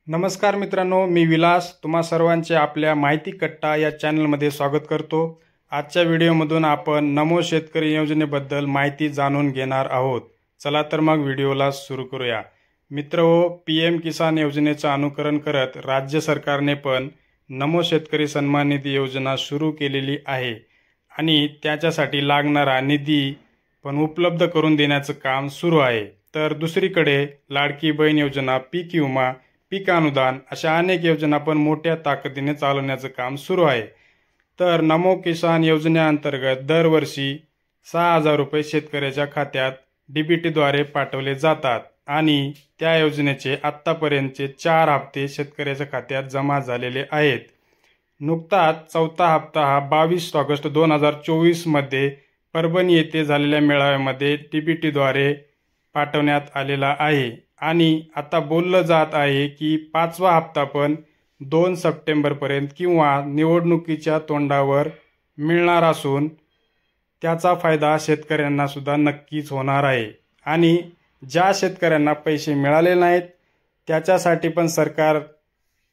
नमस्कार मित्रांनो, मी विलास तुम्हा सर्वांचे आपल्या माहिती कट्टा या चॅनलमध्ये स्वागत करतो। आजच्या व्हिडिओमधून आपण नमो शेतकरी योजनेबद्दल माहिती जाणून घेणार आहोत। चला तर मग व्हिडिओला सुरू करूया। मित्रहो, पीएम किसान योजनेचे अनुकरण करत राज्य सरकारने पण नमो शेतकरी सन्मान निधी योजना सुरू केलेली आहे आणि त्याच्यासाठी लागणारा निधी पण उपलब्ध करून देण्याचं काम सुरू आहे। तर दुसरीकडे लाडकी बहीण योजना, पीक विमा, पीक अनुदान अशा अनेक योजना पण मोठ्या ताकदीने चालवण्याचं काम सुरू आहे। तर नमो किसान योजनेअंतर्गत दरवर्षी 6000 रुपये शेतकऱ्याच्या खात्यात डीबीटीद्वारे पाठवले जातात आणि त्या योजनेचे आत्तापर्यंतचे 4 हप्ते शेतकऱ्याच्या खात्यात जमा झालेले आहेत। नुकताच चौथा हप्ता हा 22 ऑगस्ट 2024 मध्ये परभणी येथे झालेल्या मेळाव्यामध्ये डीबीटीद्वारे पाठवण्यात आलेला आहे आणि आता बोललं जात आहे की 5वा हप्ता पण 2 सप्टेंबर पर्यंत किंवा निवडणुकीच्या तोंडावर मिळणार असून त्याचा फायदा शेतकऱ्यांना सुद्धा नक्कीच होणार आहे। आणि ज्या शेतकऱ्यांना पैसे मिळाले नाहीत त्याच्यासाठी पण सरकार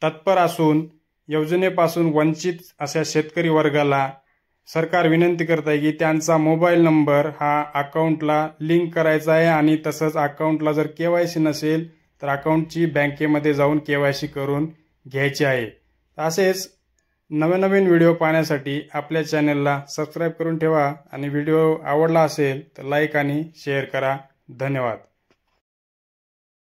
तत्पर असून योजनेपासून वंचित अशा शेतकरी वर्गाला सरकार विनंती करत आहे की त्यांचा मोबाईल नंबर हा अकाउंटला लिंक करायचा आहे आणि तसंच अकाउंटला जर केवायसी नसेल तर अकाउंटची बँकेमध्ये जाऊन केवायसी करून घ्यायची आहे। असेच नवीन व्हिडिओ पाहण्यासाठी आपल्या चॅनलला सबस्क्राइब करून ठेवा आणि व्हिडिओ आवडला असेल तर लाईक आणि शेअर करा। धन्यवाद।